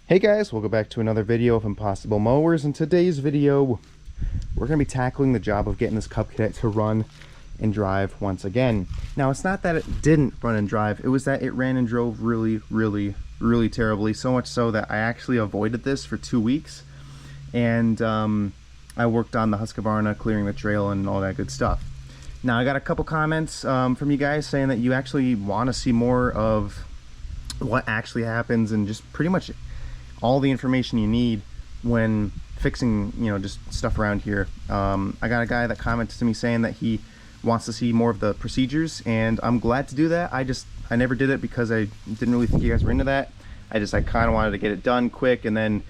Hey guys, welcome back to another video of Impossible Mowers. In today's video, we're going to be tackling the job of getting this Cub Cadet to run and drive once again. Now, it's not that it didn't run and drive, it was that it ran and drove really terribly, so much so that I actually avoided this for 2 weeks. And I worked on the Husqvarna, clearing the trail and all that good stuff. Now, I got a couple comments from you guys saying that you actually want to see more of what actually happens and just pretty much all the information you need when fixing, just stuff around here. I got a guy that commented to me saying that he wants to see more of the procedures, and I'm glad to do that. I never did it because I didn't really think you guys were into that. I kind of wanted to get it done quick and then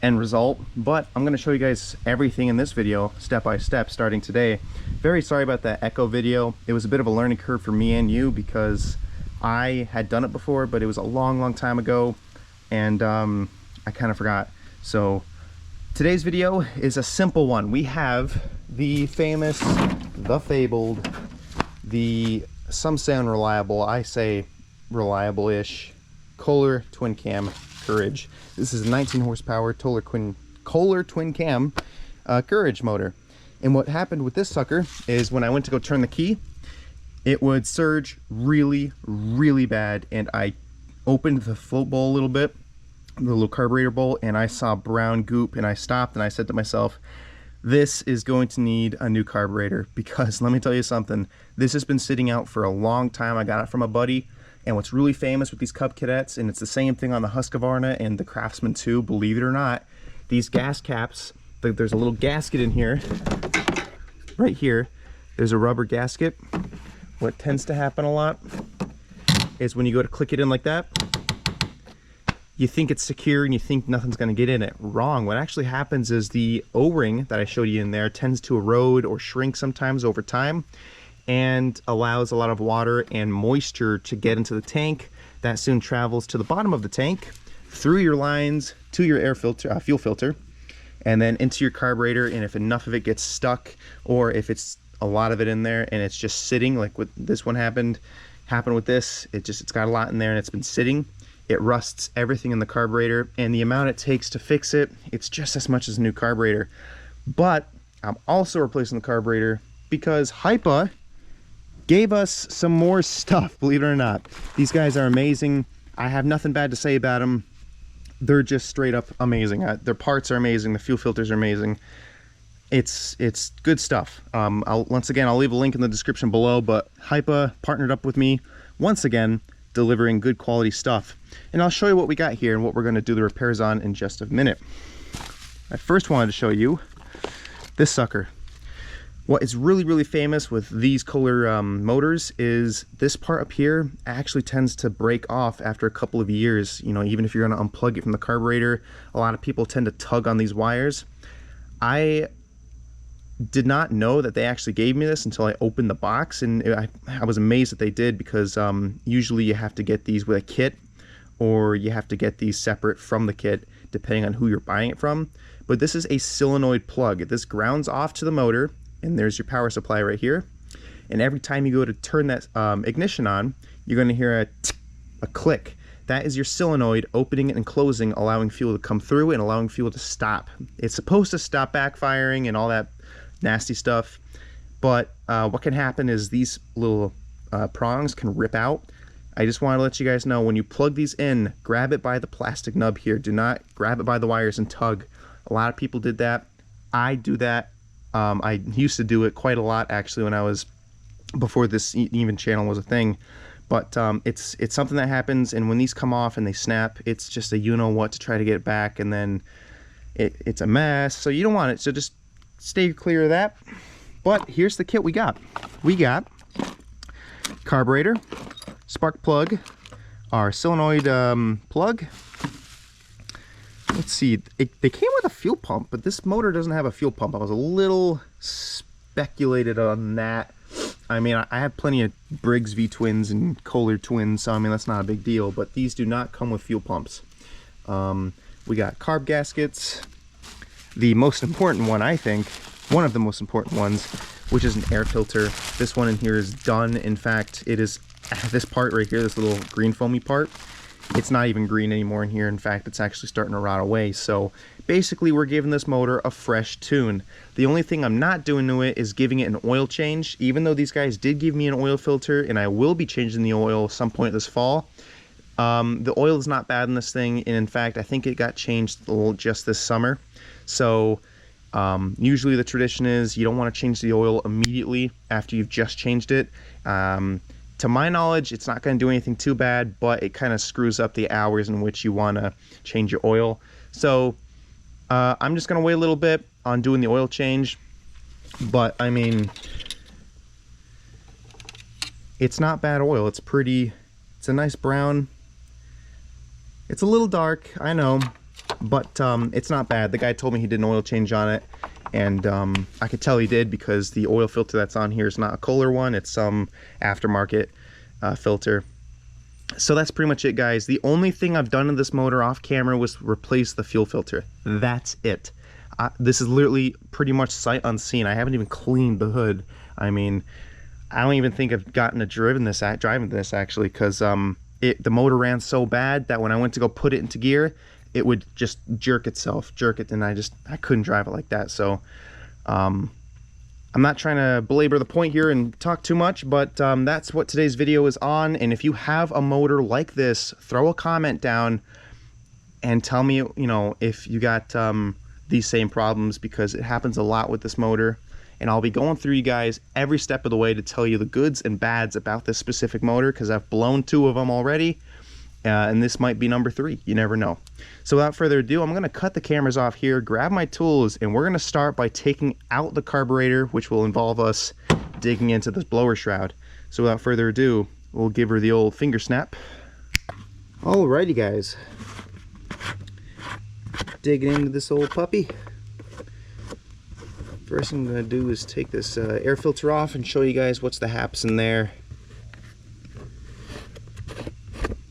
end result. But I'm going to show you guys everything in this video step by step starting today. Very sorry about that echo video. It was a bit of a learning curve for me and you because I had done it before, but it was a long time ago, and I kind of forgot. So today's video is a simple one. We have the famous, the fabled, some say unreliable, I say reliable-ish, Kohler twin cam Courage. This is a 19 horsepower Kohler twin cam Courage motor. And what happened with this sucker is when I went to go turn the key, it would surge really bad, and I opened the float bowl a little bit, the little carburetor bowl, and I saw brown goop, and I stopped and I said to myself, this is going to need a new carburetor, because let me tell you something, this has been sitting out for a long time. I got it from a buddy, and what's really famous with these Cub Cadets, and it's the same thing on the Husqvarna and the Craftsman too, believe it or not, these gas caps, there's a little gasket in here, right here, there's a rubber gasket. What tends to happen a lot is when you go to click it in like that, you think it's secure and you think nothing's going to get in it. Wrong. What actually happens is the O-ring that I showed you in there tends to erode or shrink sometimes over time and allows a lot of water and moisture to get into the tank. That soon travels to the bottom of the tank, through your lines, to your air filter, fuel filter, and then into your carburetor. And if enough of it gets stuck, or if it's a lot of it in there and it's just sitting, like what this one happened with this, it's got a lot in there and it's been sitting, it rusts everything in the carburetor, and the amount it takes to fix it, it's just as much as a new carburetor. But I'm also replacing the carburetor because Hypa gave us some more stuff, believe it or not. These guys are amazing. I have nothing bad to say about them. They're just straight up amazing. Their parts are amazing. The fuel filters are amazing. It's good stuff. Once again, I'll leave a link in the description below, but Hypa partnered up with me once again, delivering good quality stuff. And I'll show you what we got here and what we're going to do the repairs on in just a minute. I first wanted to show you this sucker. What is really famous with these Kohler motors is this part up here actually tends to break off after a couple of years. Even if you're going to unplug it from the carburetor, a lot of people tend to tug on these wires. I did not know that they actually gave me this until I opened the box, and I was amazed that they did, because usually you have to get these with a kit, or you have to get these separate from the kit depending on who you're buying it from. But this is a solenoid plug. This grounds off to the motor, and there's your power supply right here, and every time you go to turn that ignition on, you're going to hear a click. That is your solenoid opening and closing, allowing fuel to come through and allowing fuel to stop. It's supposed to stop backfiring and all that nasty stuff, but what can happen is these little prongs can rip out. I just want to let you guys know, when you plug these in, grab it by the plastic nub here. Do not grab it by the wires and tug. A lot of people did that. I do that. I used to do it quite a lot, actually, when I was, before this even channel was a thing. But it's something that happens, and when these come off and they snap, it's just a you-know-what to try to get it back, and then it's a mess, so you don't want it. So just stay clear of that. But here's the kit we got. We got carburetor, spark plug, our solenoid plug. Let's see, they came with a fuel pump, but this motor doesn't have a fuel pump. I was a little speculated on that. I mean, I have plenty of Briggs V-twins and Kohler twins, so I mean, that's not a big deal, but these do not come with fuel pumps. We got carb gaskets. The most important one, I think, one of the most important ones, which is an air filter. This one in here is done. In fact, it is this part right here, this little green foamy part, it's not even green anymore in here. In fact, it's actually starting to rot away. So basically we're giving this motor a fresh tune. The only thing I'm not doing to it is giving it an oil change, even though these guys did give me an oil filter, and I will be changing the oil some point this fall. The oil is not bad in this thing, and in fact I think it got changed just this summer. So usually the tradition is you don't want to change the oil immediately after you've just changed it. To my knowledge, it's not going to do anything too bad, but it kind of screws up the hours in which you want to change your oil. So I'm just going to wait a little bit on doing the oil change. But I mean, it's not bad oil. It's pretty, it's a nice brown. It's a little dark, I know, but it's not bad. The guy told me he did an oil change on it, and I could tell he did because the oil filter that's on here is not a Kohler one. It's some aftermarket filter. So that's pretty much it, guys. The only thing I've done in this motor off camera was replace the fuel filter. That's it. This is literally pretty much sight unseen. I haven't even cleaned the hood. I mean, I don't even think I've gotten to driving this actually, because the motor ran so bad that when I went to go put it into gear, it would just jerk it, and I couldn't drive it like that. So I'm not trying to belabor the point here and talk too much, but that's what today's video is on. And if you have a motor like this, throw a comment down and tell me, you know, if you got these same problems, because it happens a lot with this motor. And I'll be going through you guys every step of the way to tell you the goods and bads about this specific motor, because I've blown 2 of them already, and this might be number 3. You never know. So without further ado, I'm going to cut the cameras off here, grab my tools, and we're going to start by taking out the carburetor, which will involve us digging into this blower shroud. So without further ado, we'll give her the old finger snap. Alrighty, guys. Digging into this old puppy. First thing I'm going to do is take this air filter off and show you guys what's the haps in there.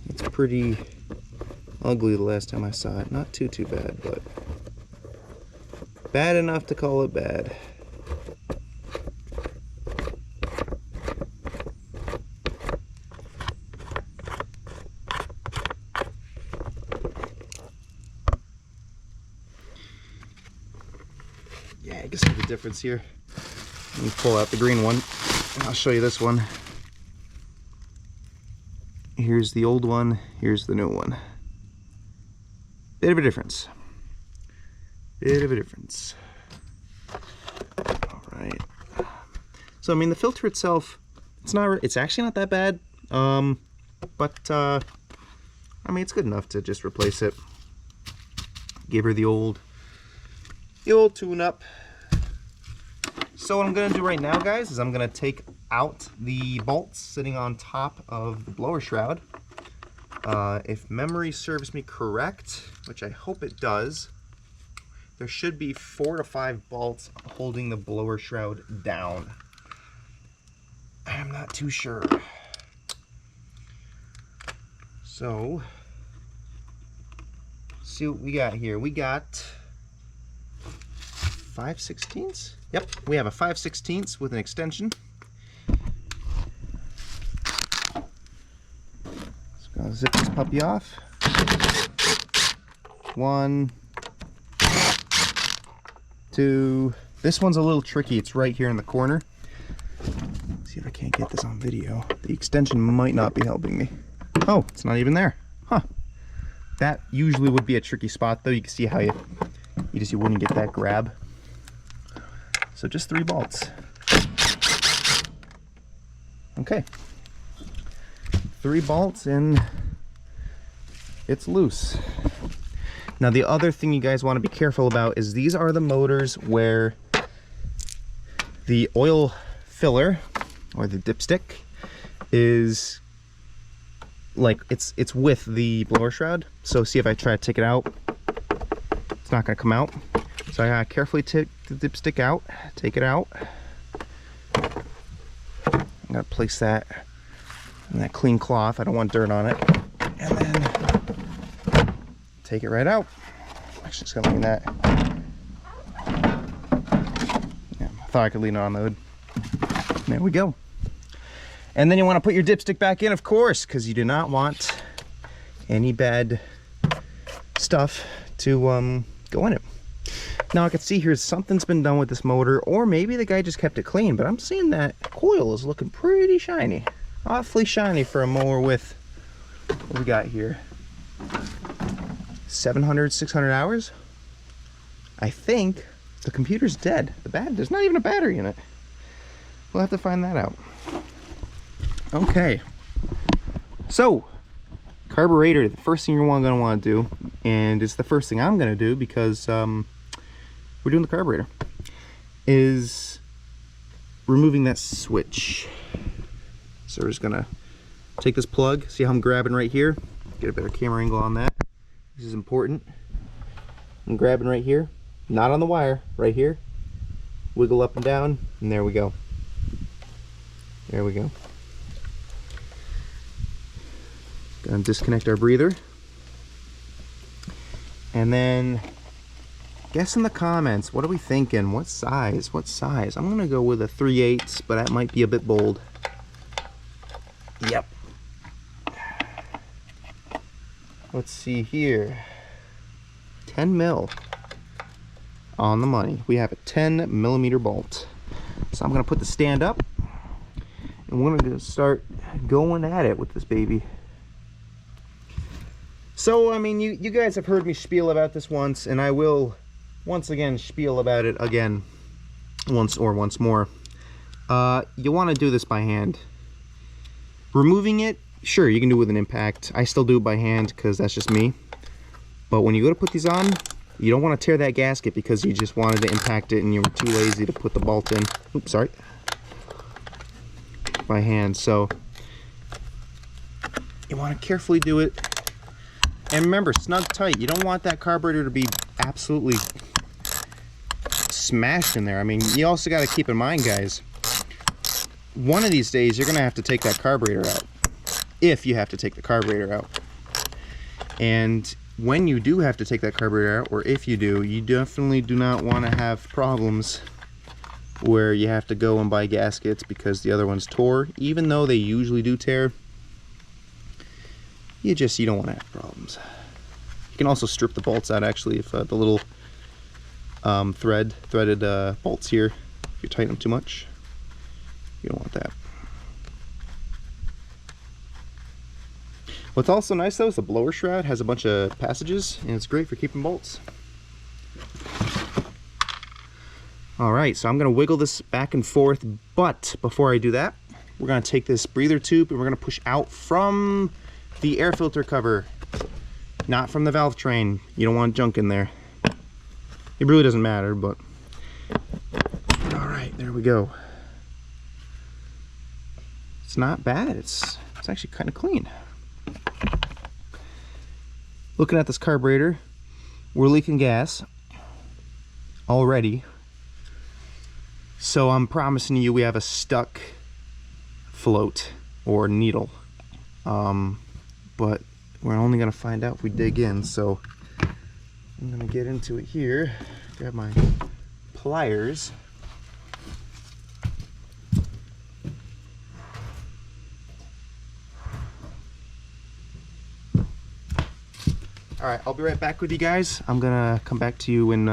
It's pretty ugly the last time I saw it. Not too bad, but bad enough to call it bad. Yeah, I guess there's a difference here. Let me pull out the green one, and I'll show you this one. Here's the old one, here's the new one. Bit of a difference. Alright. So, I mean, the filter itself, it's actually not that bad. But, I mean, it's good enough to just replace it. Give her the old tune-up. So what I'm going to do right now, guys, is I'm going to take out the bolts sitting on top of the blower shroud. If memory serves me correct, which I hope it does, there should be 4 to 5 bolts holding the blower shroud down. I'm not too sure. So, see what we got here. We got 5/16. Yep, we have a 5/16 with an extension. So I'm gonna zip this puppy off. 1, 2. This one's a little tricky. It's right here in the corner. Let's see if I can't get this on video. The extension might not be helping me. Oh, it's not even there. Huh. That usually would be a tricky spot, though. You can see how you wouldn't get that grab. So just 3 bolts. Okay. 3 bolts and it's loose. Now the other thing you guys want to be careful about is these are the motors where the oil filler or the dipstick is like it's with the blower shroud. So see, if I try to take it out, it's not going to come out. So I gotta carefully take the dipstick out, take it out. I'm gonna place that in that clean cloth. I don't want dirt on it. And then take it right out. Actually, just gonna lean that. Yeah, I thought I could lean it on the hood. There we go. And then you want to put your dipstick back in, of course, because you do not want any bad stuff to go in it. Now I can see here something's been done with this motor, or maybe the guy just kept it clean, but I'm seeing that coil is looking pretty shiny. Awfully shiny for a mower with, what we got here? 700, 600 hours? I think the computer's dead. There's not even a battery in it. We'll have to find that out. Okay. So, carburetor, the first thing you're gonna want to do, and it's the first thing I'm gonna do because we're doing the carburetor, is removing that switch. So we're just gonna take this plug, see how I'm grabbing right here, get a better camera angle on that. This is important. I'm grabbing right here, not on the wire, right here. Wiggle up and down, and there we go. There we go. Gonna disconnect our breather. And then, guess in the comments, what are we thinking? What size? What size? I'm gonna go with a 3/8, but that might be a bit bold. Yep. Let's see here. 10 mil on the money. We have a 10 millimeter bolt. So I'm gonna put the stand up, and we're gonna start going at it with this baby. So, I mean, you guys have heard me spiel about this once, and I will once again spiel about it again once more. You want to do this by hand. Removing it, sure, you can do it with an impact. I still do it by hand because that's just me. But when you go to put these on, you don't want to tear that gasket because you just wanted to impact it and you were too lazy to put the bolt in. Oops, sorry. By hand. So you want to carefully do it. And remember, snug tight. You don't want that carburetor to be absolutely smashed in there. I mean, you also got to keep in mind, guys, one of these days you're going to have to take that carburetor out. If you have to take the carburetor out. And when you do have to take that carburetor out, or if you do, you definitely do not want to have problems where you have to go and buy gaskets because the other ones tore. Even though they usually do tear, you don't want to have problems. You can also strip the bolts out, actually, if the little threaded bolts here, if you tighten them too much, you don't want that. What's also nice though is the blower shroud has a bunch of passages, and it's great for keeping bolts. Alright, so I'm going to wiggle this back and forth, but before I do that, we're going to take this breather tube and we're going to push out from the air filter cover, not from the valve train. You don't want junk in there. It really doesn't matter, but alright, there we go. It's not bad. It's actually kind of clean. Looking at this carburetor, we're leaking gas already. So I'm promising you we have a stuck float or needle. But we're only gonna find out if we dig in. So I'm gonna get into it here, grab my pliers. All right, I'll be right back with you guys. I'm gonna come back to you when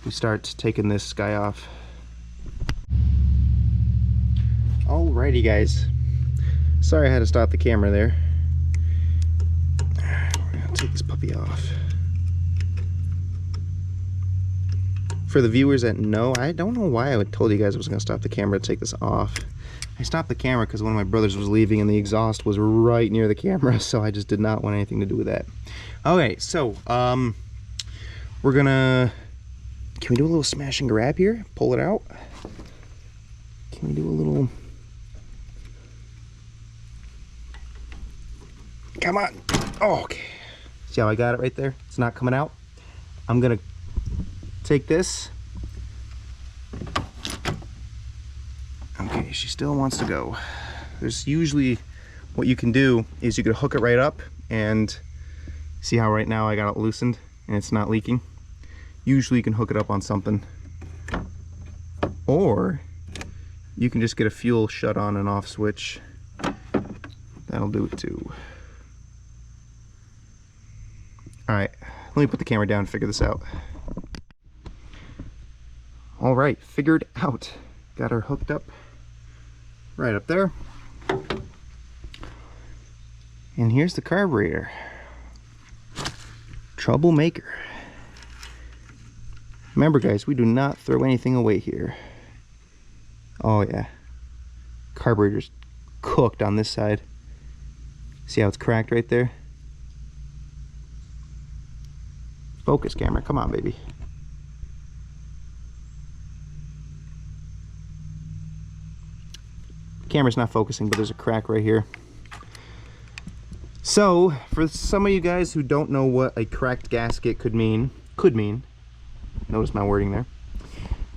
we start taking this guy off. Alrighty, guys. Sorry I had to stop the camera there. We're gonna take this puppy off. For the viewers that know, I don't know why I told you guys I was gonna stop the camera to take this off. I stopped the camera because one of my brothers was leaving and the exhaust was right near the camera, so I just did not want anything to do with that. Okay, so we're gonna, can we do a little smash and grab here? Pull it out. Can we do a little, come on. Oh, okay. See how I got it right there? It's not coming out. I'm gonna take this. Okay, she still wants to go. There's usually, what you can do is you could hook it right up, and see how right now I got it loosened and it's not leaking. Usually you can hook it up on something, or you can just get a fuel shut on and off switch. That'll do it too. All right, let me put the camera down and figure this out. All right, figured out. Got her hooked up right up there. And here's the carburetor. Troublemaker. Remember guys, we do not throw anything away here. Oh yeah. Carburetor's cooked on this side. See how it's cracked right there? Focus camera, come on baby. Camera's not focusing, but there's a crack right here. So, for some of you guys who don't know what a cracked gasket could mean, notice my wording there.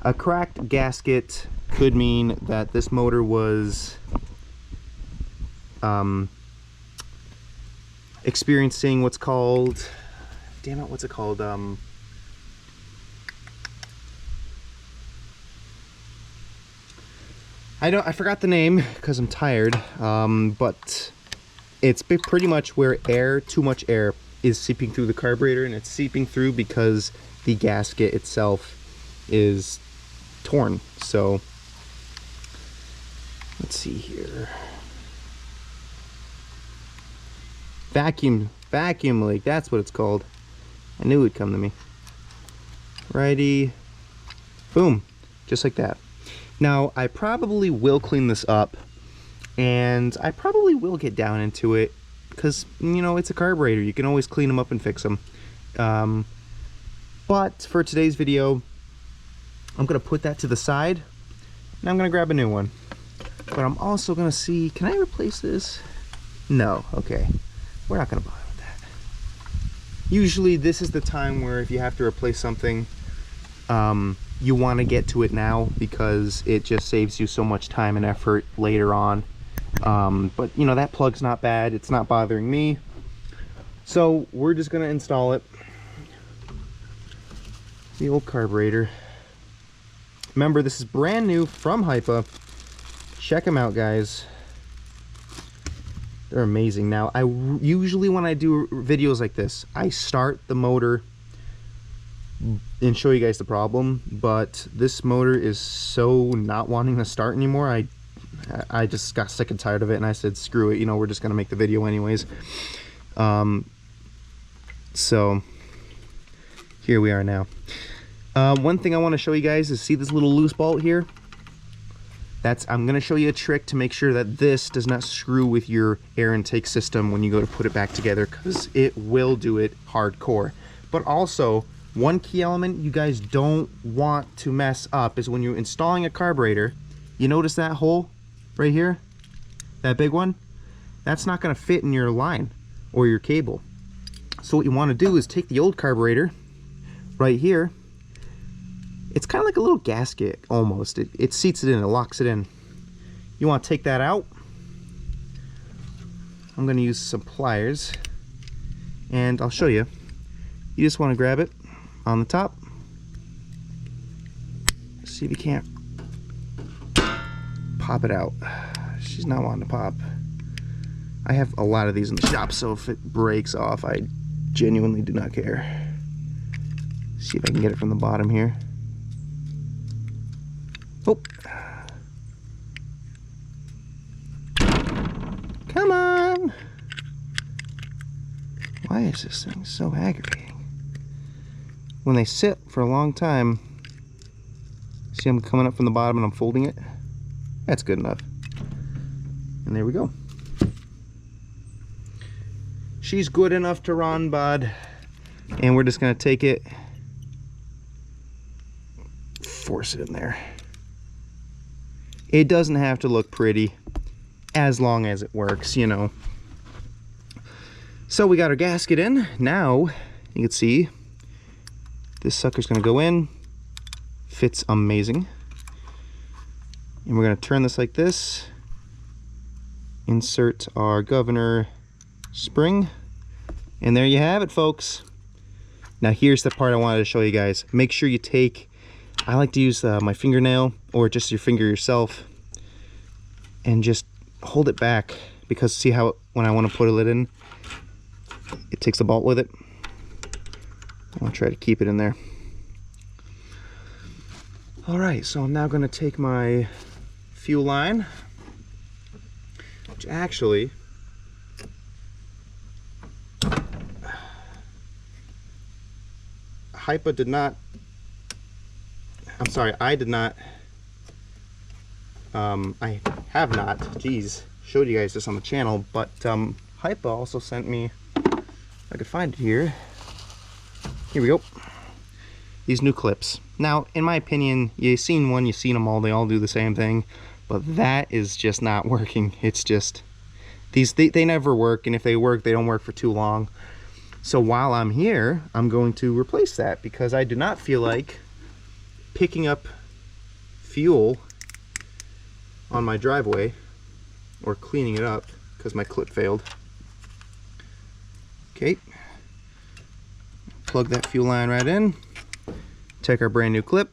A cracked gasket could mean that this motor was experiencing what's called, damn it, what's it called? I forgot the name because I'm tired, but it's pretty much where too much air is seeping through the carburetor, and it's seeping through because the gasket itself is torn. So let's see here. Vacuum leak, that's what it's called. I knew it would come to me. Righty, boom, just like that. Now I probably will clean this up, and I probably will get down into it because, you know, it's a carburetor. You can always clean them up and fix them. But for today's video, I'm gonna put that to the side and I'm gonna grab a new one. But I'm also gonna see, can I replace this? No, okay. We're not gonna bother with that. Usually this is the time where if you have to replace something, you want to get to it now because it just saves you so much time and effort later on. But you know, that plug's not bad, it's not bothering me, so we're just gonna install it. The old carburetor. Remember, this is brand new from Hypa. Check them out guys, they're amazing. Now usually when I do videos like this, I start the motor and show you guys the problem, but this motor is so not wanting to start anymore. I just got sick and tired of it, and I said screw it, you know, we're just gonna make the video anyways. So here we are now. One thing I want to show you guys is, see this little loose bolt here? I'm gonna show you a trick to make sure that this does not screw with your air intake system when you go to put it back together, because it will do it hardcore. But also, one key element you guys don't want to mess up is when you're installing a carburetor, you notice that hole right here, that big one? That's not going to fit in your line or your cable. So what you want to do is take the old carburetor right here. It's kind of like a little gasket almost. It seats it in, it locks it in. You want to take that out. I'm going to use some pliers and I'll show you. You just want to grab it on the top. See if you can't pop it out. She's not wanting to pop. I have a lot of these in the shop, so if it breaks off, I genuinely do not care. See if I can get it from the bottom here. Oh. Come on. Why is this thing so aggravating? When they sit for a long time, see I'm coming up from the bottom and I'm folding it? That's good enough. And there we go. She's good enough to run, bud. And we're just gonna take it, force it in there. It doesn't have to look pretty as long as it works, you know. So we got our gasket in. Now you can see this sucker's gonna go in, fits amazing. And we're gonna turn this like this, insert our governor spring, and there you have it, folks. Now here's the part I wanted to show you guys. Make sure you take, I like to use my fingernail or just your finger yourself and just hold it back, because see how when I want to put a lid in, it takes the bolt with it. I'll try to keep it in there. All right, so I'm now going to take my fuel line, which actually Hypa did not, I'm sorry, I did not, I have not, geez, showed you guys this on the channel, but Hypa also sent me, if I could find it here we go, these new clips. Now, in my opinion, you've seen one, you've seen them all, they all do the same thing, but that is just not working. It's just, they never work, and if they work, they don't work for too long. So while I'm here, I'm going to replace that because I do not feel like picking up fuel on my driveway or cleaning it up because my clip failed. Okay, plug that fuel line right in, take our brand new clip.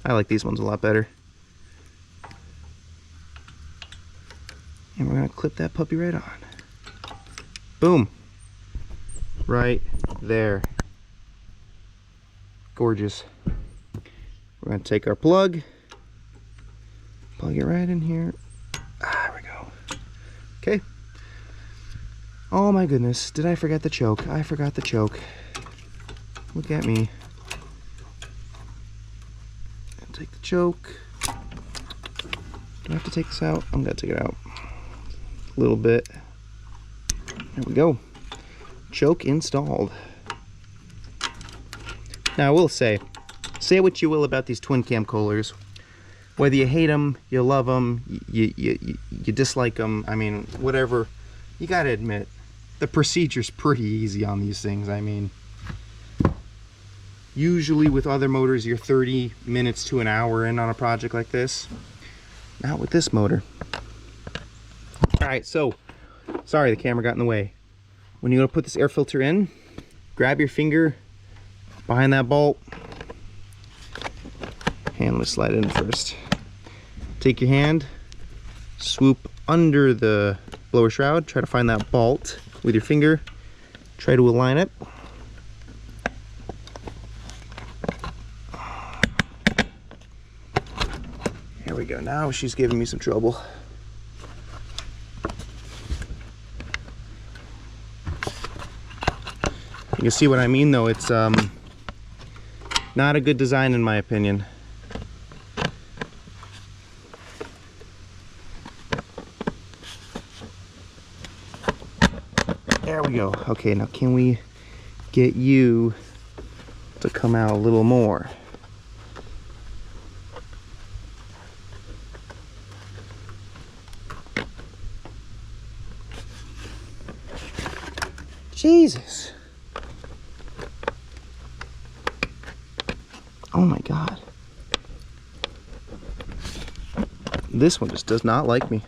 I like these ones a lot better. And we're gonna clip that puppy right on. Boom. Right there. Gorgeous. We're gonna take our plug it right in here. There we go. Okay. Oh my goodness, did I forget the choke? I forgot the choke. Look at me. I'll take the choke. Do I have to take this out? I'm gonna take it out. A little bit. There we go. Choke installed. Now I will say what you will about these twin cam Kohlers. Whether you hate them, you love them, you dislike them, I mean, whatever, you gotta admit, the procedure's pretty easy on these things. I mean, usually with other motors, you're 30 minutes to an hour in on a project like this. Not with this motor. All right, so, sorry, the camera got in the way. When you're gonna put this air filter in, grab your finger behind that bolt. Hand, let's slide it in first. Take your hand, swoop under the blower shroud, try to find that bolt with your finger, try to align it. Here we go, now she's giving me some trouble. You can see what I mean though, it's not a good design in my opinion. There we go. Okay, now can we get you to come out a little more? Jesus. Oh my God. This one just does not like me.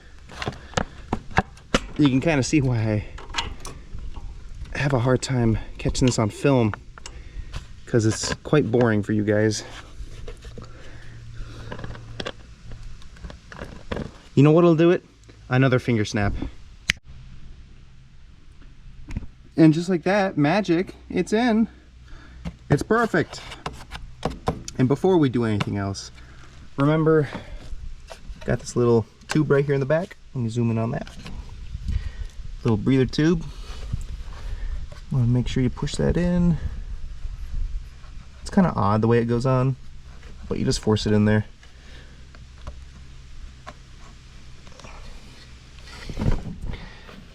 You can kind of see why I have a hard time catching this on film, because it's quite boring for you guys. You know what'll do it? Another finger snap. And just like that, magic, it's in. It's perfect. And before we do anything else, remember, got this little tube right here in the back. Let me zoom in on that. Little breather tube. Want to make sure you push that in. It's kind of odd the way it goes on, but you just force it in there.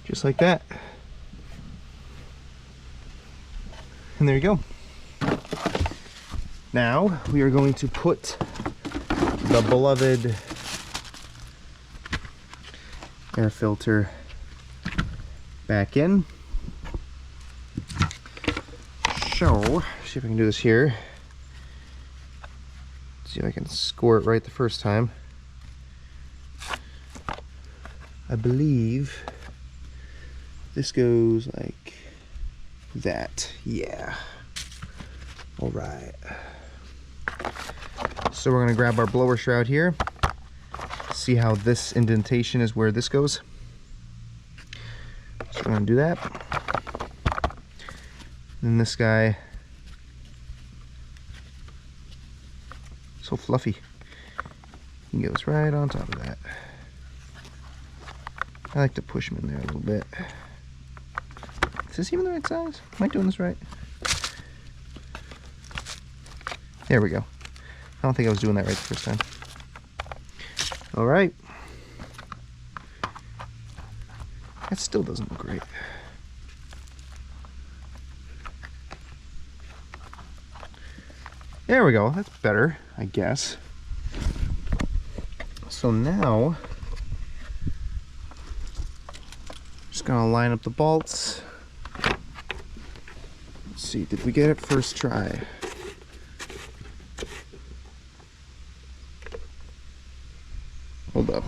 Just like that. And there you go. Now we are going to put the beloved air filter back in. So, see if I can do this here. See if I can score it right the first time. I believe this goes like that. Yeah. All right. So we're gonna grab our blower shroud here. See how this indentation is where this goes. So we're gonna do that. And this guy, so fluffy. He goes right on top of that. I like to push him in there a little bit. Is this even the right size? Am I doing this right? There we go. I don't think I was doing that right the first time. All right. That still doesn't look great. There we go. That's better, I guess. So now, just gonna line up the bolts. Let's see, did we get it first try? Hold up.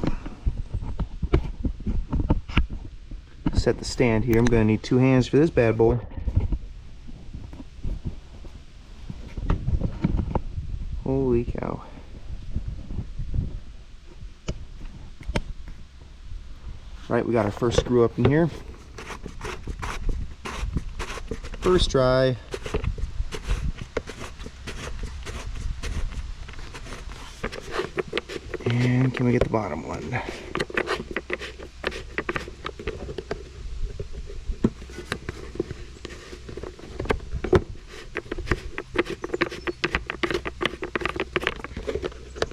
Set the stand here. I'm gonna need 2 hands for this bad boy. Holy cow. Right, we got our first screw up in here. First try. And can we get the bottom one?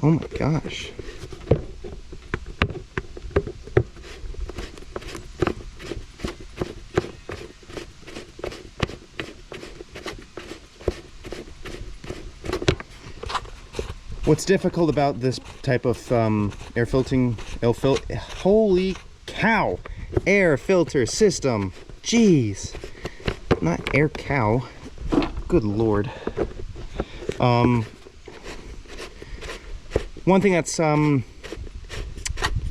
Oh my gosh. What's difficult about this type of air filtering, holy cow, air filter system, jeez, not air cow, good lord. One thing that's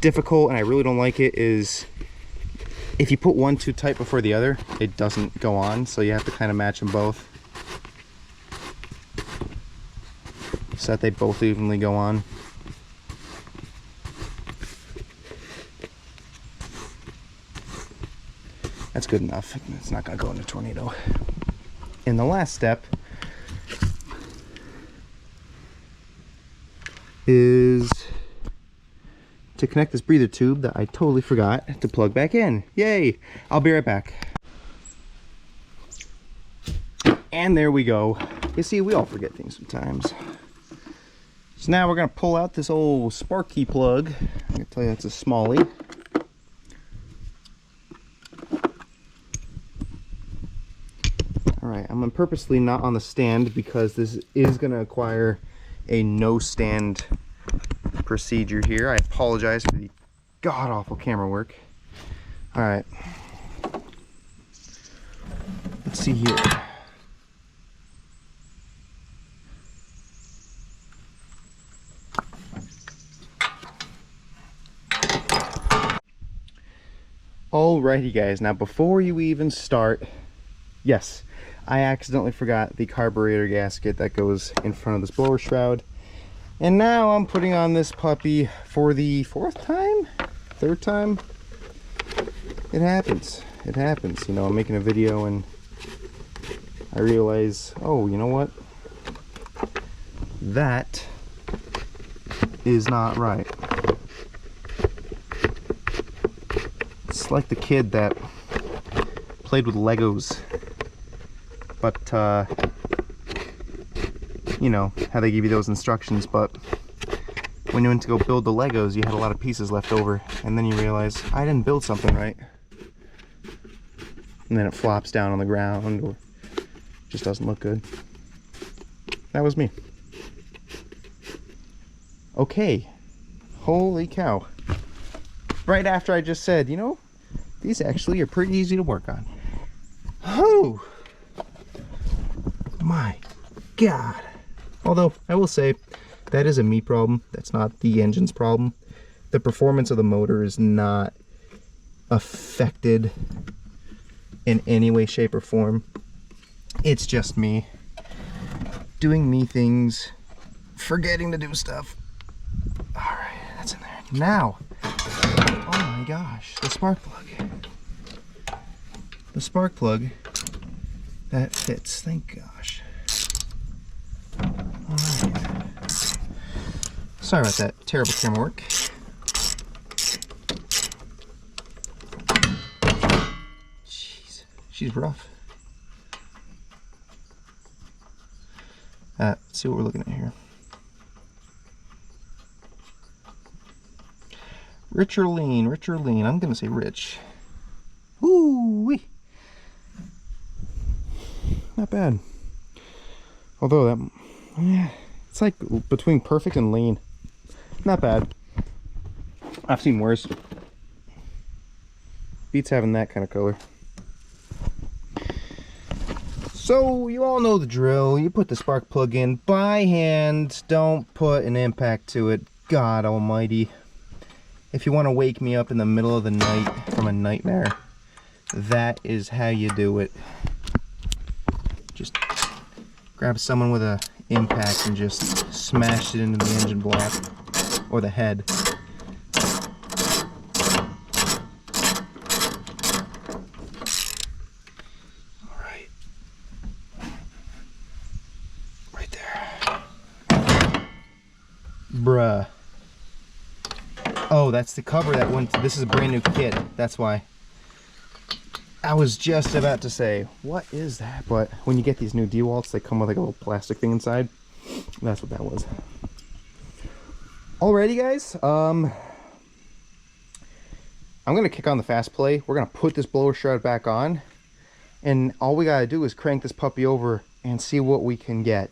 difficult, and I really don't like it, is if you put one too tight before the other, it doesn't go on, so you have to kind of match them both so that they both evenly go on. That's good enough. It's not going to go in a tornado. And the last step is to connect this breather tube that I totally forgot to plug back in. Yay! I'll be right back. And there we go. You see, we all forget things sometimes. So now we're going to pull out this old Sparky plug. I can tell you that's a smallie. Alright, I'm purposely not on the stand because this is going to require a no stand procedure here. I apologize for the god-awful camera work. Alright. Let's see here. Alrighty guys, now before you even start, yes, I accidentally forgot the carburetor gasket that goes in front of this blower shroud. And now I'm putting on this puppy for the 4th time? 3rd time? It happens. It happens. You know, I'm making a video and I realize, oh, you know what? That is not right. It's like the kid that played with Legos, but you know how they give you those instructions, but when you went to go build the Legos you had a lot of pieces left over, and then you realize I didn't build something right, and then it flops down on the ground or just doesn't look good. That was me. Okay, holy cow. Right after I just said, you know, these actually are pretty easy to work on. Oh my god. Although I will say that is a me problem. That's not the engine's problem. The performance of the motor is not affected in any way, shape, or form. It's just me doing me things, forgetting to do stuff. Alright, that's in there. Now, oh my gosh, the spark plug. The spark plug That fits, thank gosh. Alright. Sorry about that terrible camera work. Jeez, she's rough. Let's see what we're looking at here. Rich or lean? Rich or lean? I'm gonna say rich. Woo-wee. Not bad. Although that, yeah, it's like between perfect and lean. Not bad. I've seen worse. Beats having that kind of color. So you all know the drill. You put the spark plug in by hand. Don't put an impact to it. God almighty. If you want to wake me up in the middle of the night from a nightmare, that is how you do it. Just grab someone with a impact and just smash it into the engine block or the head. All right. Right there. Bruh. Oh, that's the cover that went. This is a brand new kit. That's why. I was just about to say, what is that? But when you get these new DeWalts, they come with like a little plastic thing inside. That's what that was. Alrighty, guys. I'm gonna kick on the fast play. We're gonna put this blower shroud back on, and all we gotta do is crank this puppy over and see what we can get.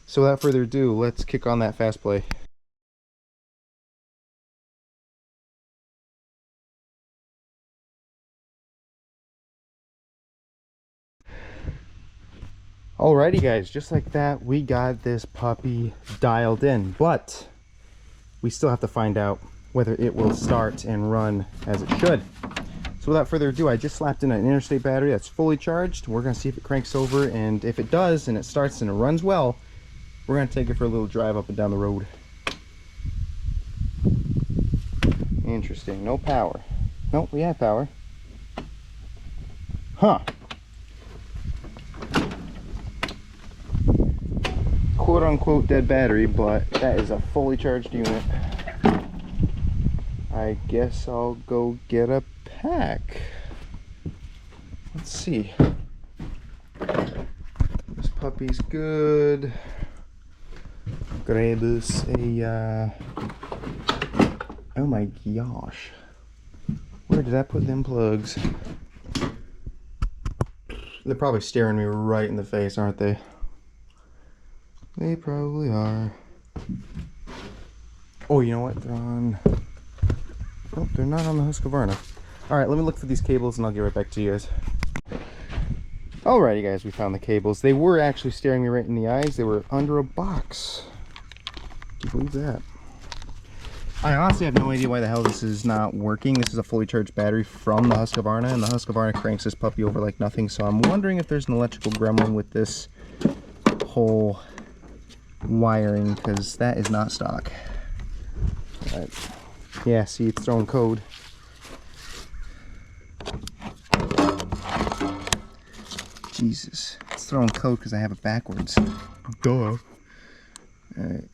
So without further ado, let's kick on that fast play. Alrighty guys, just like that, we got this puppy dialed in, but we still have to find out whether it will start and run as it should. So without further ado, I just slapped in an interstate battery that's fully charged. We're gonna see if it cranks over, and if it does and it starts and it runs well, we're gonna take it for a little drive up and down the road. Interesting, no power. Nope, we have power. Huh. Quote-unquote dead battery, but that is a fully charged unit. I guess I'll go get a pack. Let's see. This puppy's good. Grab us a, oh my gosh. Where did I put them plugs? They're probably staring me right in the face, aren't they? They probably are. Oh, you know what? They're on... Oh, they're not on the Husqvarna. Alright, let me look for these cables and I'll get right back to you guys. Alrighty guys, we found the cables. They were actually staring me right in the eyes. They were under a box. Can you believe that? I honestly have no idea why the hell this is not working. This is a fully charged battery from the Husqvarna, and the Husqvarna cranks this puppy over like nothing, so I'm wondering if there's an electrical gremlin with this whole wiring, because that is not stock. But yeah, see, it's throwing code. Jesus, it's throwing code because I have it backwards. Duh. Alright.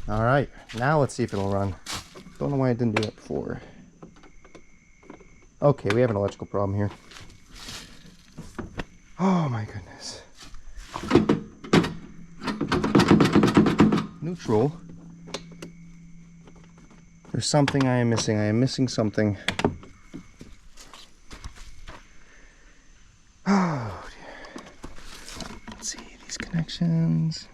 Alright, now let's see if it'll run. Don't know why I didn't do that before. Okay, we have an electrical problem here. Oh my goodness. Neutral. There's something I am missing. I am missing something. Oh dear. Let's see these connections.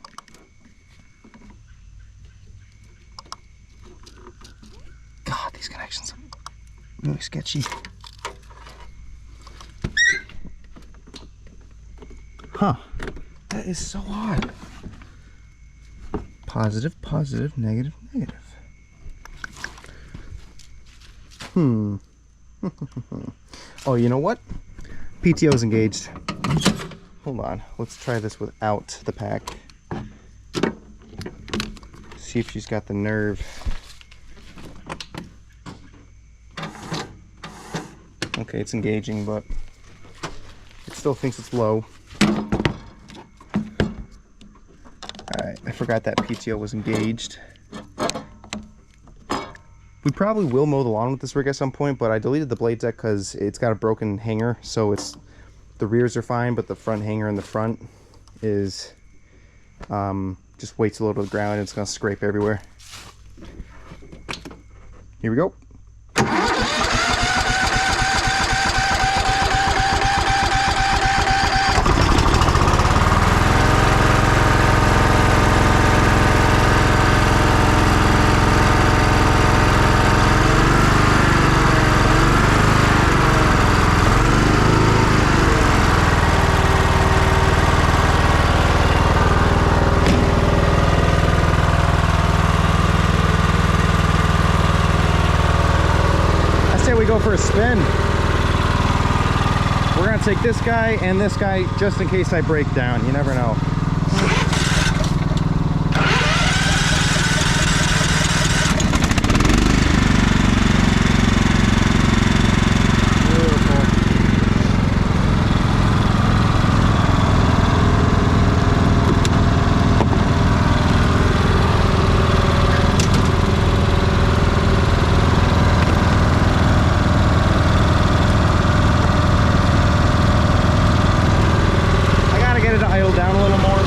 God, these connections are really sketchy. Huh. That is so odd. Positive, positive, negative, negative. Oh, you know what? PTO is engaged. Hold on. Let's try this without the pack. See if she's got the nerve. Okay, it's engaging, but still thinks it's low. Alright, I forgot that PTO was engaged. We probably will mow the lawn with this rig at some point, but I deleted the blade deck because it's got a broken hanger, so the rears are fine, but the front hanger in the front is just weights low to the ground and it's gonna scrape everywhere. Here we go. We go for a spin. We're gonna take this guy and this guy just in case I break down. You never know. Down a little more.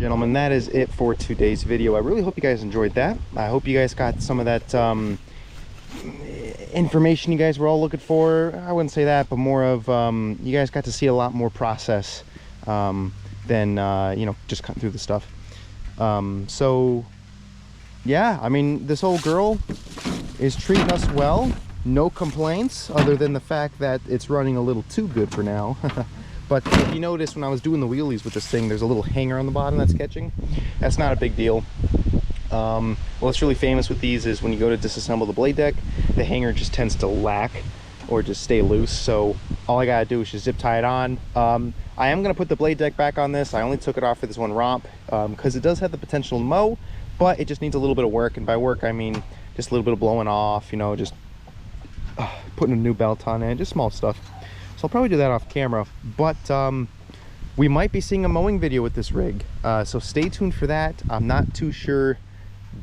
gentlemen, that is it for today's video. I really hope you guys enjoyed that. I hope you guys got some of that information you guys were all looking for. I wouldn't say that, but more of you guys got to see a lot more process than you know, just cutting through the stuff. So yeah, I mean, this old girl is treating us well. No complaints, other than the fact that it's running a little too good for now. But if you notice, when I was doing the wheelies with this thing, there's a little hanger on the bottom that's catching. That's not a big deal. What's really famous with these is when you go to disassemble the blade deck, the hanger just tends to lack or just stay loose. So all I gotta do is just zip tie it on. I am gonna put the blade deck back on this. I only took it off for this one romp because it does have the potential to mow, but it just needs a little bit of work. And by work, I mean just a little bit of blowing off, you know, just putting a new belt on it, just small stuff. So I'll probably do that off camera, but we might be seeing a mowing video with this rig, so stay tuned for that. I'm not too sure.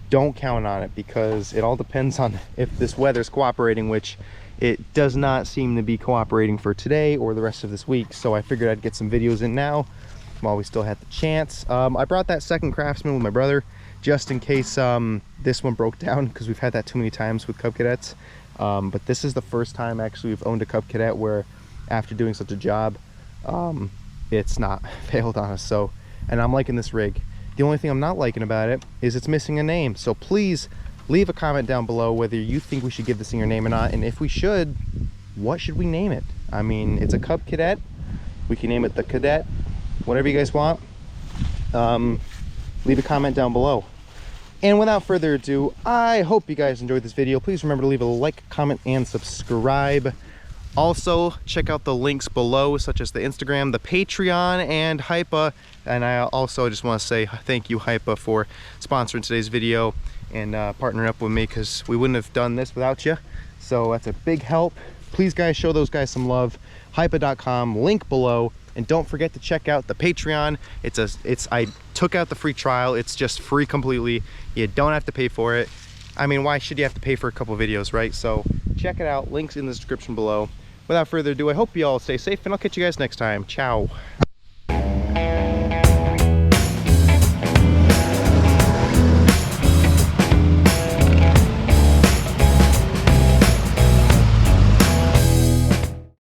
Don't count on it, because it all depends on if this weather's cooperating, which it does not seem to be cooperating for today or the rest of this week. So I figured I'd get some videos in now while we still had the chance. I brought that second Craftsman with my brother just in case this one broke down, because we've had that too many times with Cub Cadets. But this is the first time actually we've owned a Cub Cadet where after doing such a job, it's not failed on us. So, and I'm liking this rig. The only thing I'm not liking about it is it's missing a name. So please leave a comment down below whether you think we should give this thing a name or not, and if we should, what should we name it? I mean, it's a Cub Cadet. We can name it the Cadet, whatever you guys want. Leave a comment down below. And without further ado, I hope you guys enjoyed this video. Please remember to leave a like, comment, and subscribe. Also, check out the links below, such as the Instagram, the Patreon, and Hypa. And I also just want to say thank you, Hypa, for sponsoring today's video and partnering up with me, because we wouldn't have done this without you. So that's a big help. Please, guys, show those guys some love. Hypa.com, link below. And don't forget to check out the Patreon. I took out the free trial. It's just free completely. You don't have to pay for it. I mean, why should you have to pay for a couple videos, right? So check it out. Links in the description below. Without further ado, I hope you all stay safe, and I'll catch you guys next time. Ciao.